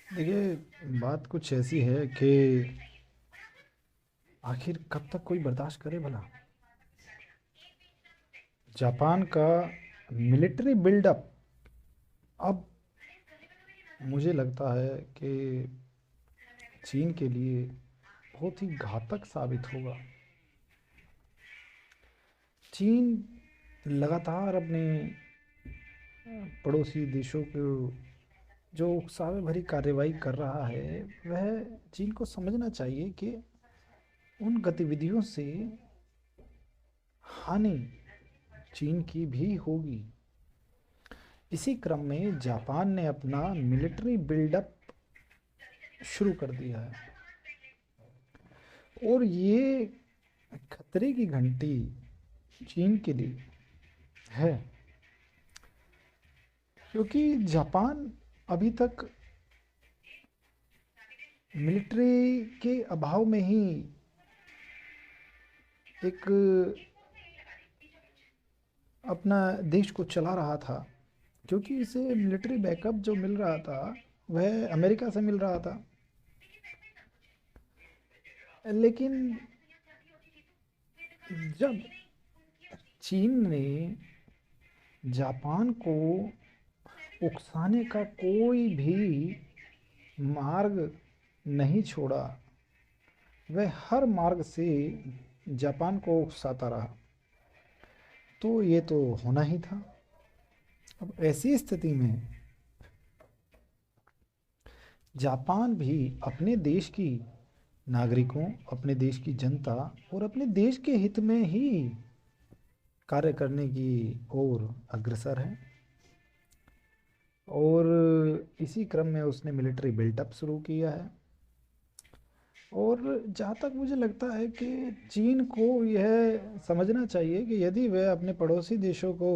देखिए, बात कुछ ऐसी है कि आखिर कब तक कोई बर्दाश्त करे भला। जापान का मिलिट्री बिल्डअप अब मुझे लगता है कि चीन के लिए बहुत ही घातक साबित होगा। चीन लगातार अपने पड़ोसी देशों को जो उकसावे भरी कार्रवाई कर रहा है, वह चीन को समझना चाहिए कि उन गतिविधियों से हानि चीन की भी होगी। इसी क्रम में जापान ने अपना मिलिट्री बिल्डअप शुरू कर दिया है और ये खतरे की घंटी चीन के लिए है, क्योंकि जापान अभी तक मिलिट्री के अभाव में ही एक अपना देश को चला रहा था, क्योंकि इसे मिलिट्री बैकअप जो मिल रहा था वह अमेरिका से मिल रहा था। लेकिन जब चीन ने जापान को उकसाने का कोई भी मार्ग नहीं छोड़ा, वह हर मार्ग से जापान को उकसाता रहा, तो ये तो होना ही था। अब ऐसी स्थिति में जापान भी अपने देश की नागरिकों, अपने देश की जनता और अपने देश के हित में ही कार्य करने की ओर अग्रसर है। और इसी क्रम में उसने मिलिट्री बिल्टअप शुरू किया है। और जहाँ तक मुझे लगता है कि चीन को यह समझना चाहिए कि यदि वह अपने पड़ोसी देशों को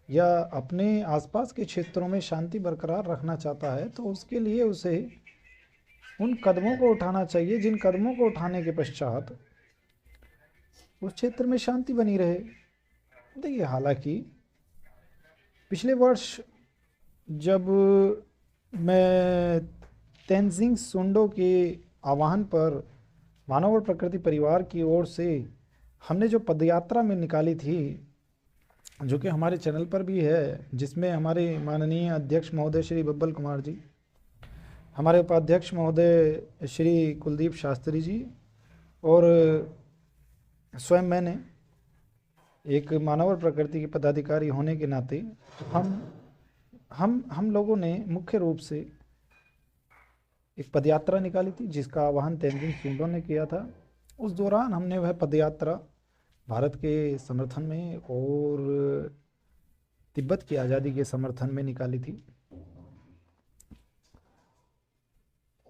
या अपने आसपास के क्षेत्रों में शांति बरकरार रखना चाहता है, तो उसके लिए उसे उन कदमों को उठाना चाहिए जिन कदमों को उठाने के पश्चात उस क्षेत्र में शांति बनी रहे। देखिए, हालांकि पिछले वर्ष जब मैं तेनजिंग सुंडो के आह्वान पर मानव और प्रकृति परिवार की ओर से हमने जो पदयात्रा में निकाली थी, जो कि हमारे चैनल पर भी है, जिसमें हमारे माननीय अध्यक्ष महोदय श्री बब्बल कुमार जी, हमारे उपाध्यक्ष महोदय श्री कुलदीप शास्त्री जी और स्वयं मैंने एक मानव और प्रकृति के पदाधिकारी होने के नाते हम हम लोगों ने मुख्य रूप से एक पदयात्रा निकाली थी जिसका आह्वान तेनजिंग सुंडो ने किया था। उस दौरान हमने वह पदयात्रा भारत के समर्थन में और तिब्बत की आज़ादी के समर्थन में निकाली थी।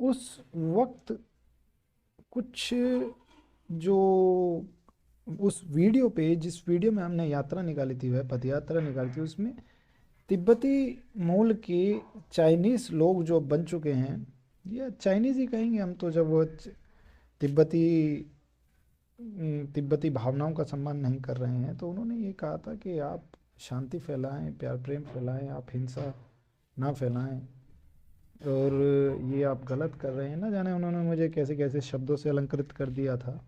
उस वक्त कुछ जो उस वीडियो पे, जिस वीडियो में हमने यात्रा निकाली थी, वह पदयात्रा निकाली थी, उसमें तिब्बती मूल के चाइनीज़ लोग जो बन चुके हैं, या चाइनीज़ ही कहेंगे हम तो, जब वो तिब्बती तिब्बती भावनाओं का सम्मान नहीं कर रहे हैं, तो उन्होंने ये कहा था कि आप शांति फैलाएं, प्यार प्रेम फैलाएं, आप हिंसा ना फैलाएं, और ये आप गलत कर रहे हैं। ना जाने उन्होंने मुझे कैसे कैसे शब्दों से अलंकृत कर दिया था।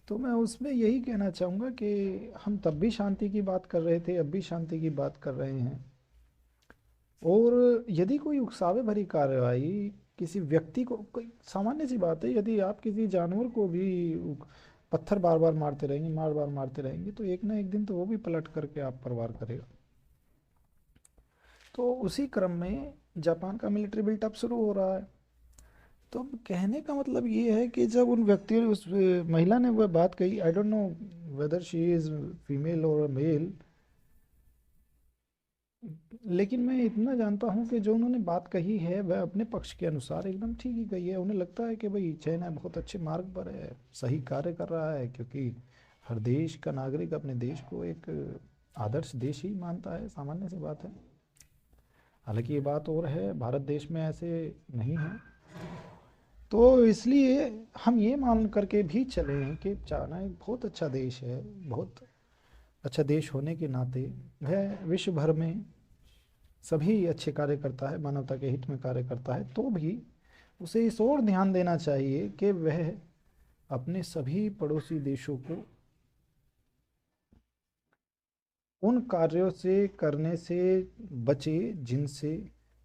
तो मैं उसमें यही कहना चाहूँगा कि हम तब भी शांति की बात कर रहे थे, अब भी शांति की बात कर रहे हैं। और यदि कोई उकसावे भरी कार्रवाई किसी व्यक्ति को, कोई सामान्य सी बात है, यदि आप किसी जानवर को भी पत्थर बार बार मारते रहेंगे, मार बार मारते रहेंगे, तो एक ना एक दिन तो वो भी पलट करके आप पर वार करेगा। तो उसी क्रम में जापान का मिलिट्री बिल्टअप शुरू हो रहा है। तो अब कहने का मतलब ये है कि जब उन व्यक्तियों ने, उस महिला ने वह बात कही, I don't know whether she is female और मेल, लेकिन मैं इतना जानता हूँ कि जो उन्होंने बात कही है वह अपने पक्ष के अनुसार एकदम ठीक ही कही है। उन्हें लगता है कि भाई चाइना बहुत अच्छे मार्ग पर है, सही कार्य कर रहा है, क्योंकि हर देश का नागरिक अपने देश को एक आदर्श देश ही मानता है, सामान्य सी बात है। हालांकि ये बात और है, भारत देश में ऐसे नहीं है। तो इसलिए हम ये मान करके भी चले हैं कि चाइना एक बहुत अच्छा देश है। बहुत अच्छा देश होने के नाते वह विश्व भर में सभी अच्छे कार्य करता है, मानवता के हित में कार्य करता है, तो भी उसे इस ओर ध्यान देना चाहिए कि वह अपने सभी पड़ोसी देशों को उन कार्यों से करने से बचे जिनसे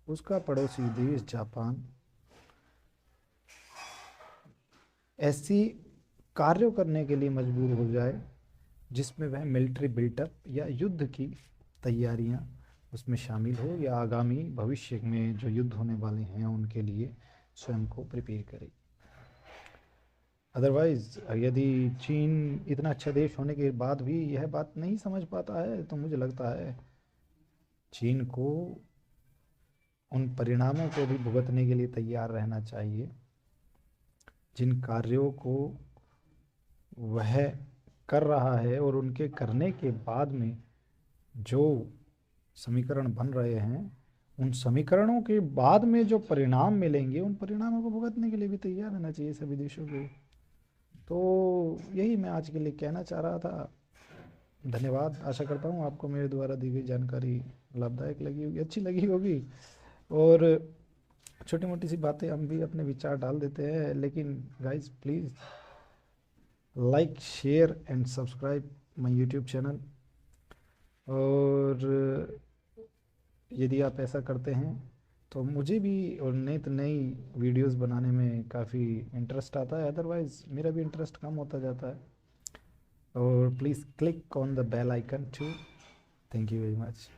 उसका पड़ोसी देश जापान ऐसी कार्यों करने के लिए मजबूर हो जाए जिसमें वह मिलिट्री बिल्टअप या युद्ध की तैयारियां उसमें शामिल हो, या आगामी भविष्य में जो युद्ध होने वाले हैं उनके लिए स्वयं को प्रिपेयर करे। अदरवाइज यदि चीन इतना अच्छा देश होने के बाद भी यह बात नहीं समझ पाता है, तो मुझे लगता है चीन को उन परिणामों को भी भुगतने के लिए तैयार रहना चाहिए जिन कार्यों को वह कर रहा है, और उनके करने के बाद में जो समीकरण बन रहे हैं, उन समीकरणों के बाद में जो परिणाम मिलेंगे उन परिणामों को भुगतने के लिए भी तैयार रहना चाहिए सभी देशों को। तो यही मैं आज के लिए कहना चाह रहा था। धन्यवाद। आशा करता हूँ आपको मेरे द्वारा दी गई जानकारी लाभदायक लगी होगी, अच्छी लगी होगी। और छोटी मोटी सी बातें हम भी अपने विचार डाल देते हैं, लेकिन guys please like share and subscribe my YouTube channel. और यदि आप ऐसा करते हैं तो मुझे भी और नई नई वीडियोस बनाने में काफ़ी इंटरेस्ट आता है, अदरवाइज़ मेरा भी इंटरेस्ट कम होता जाता है। और please click on the bell icon too. Thank you very much.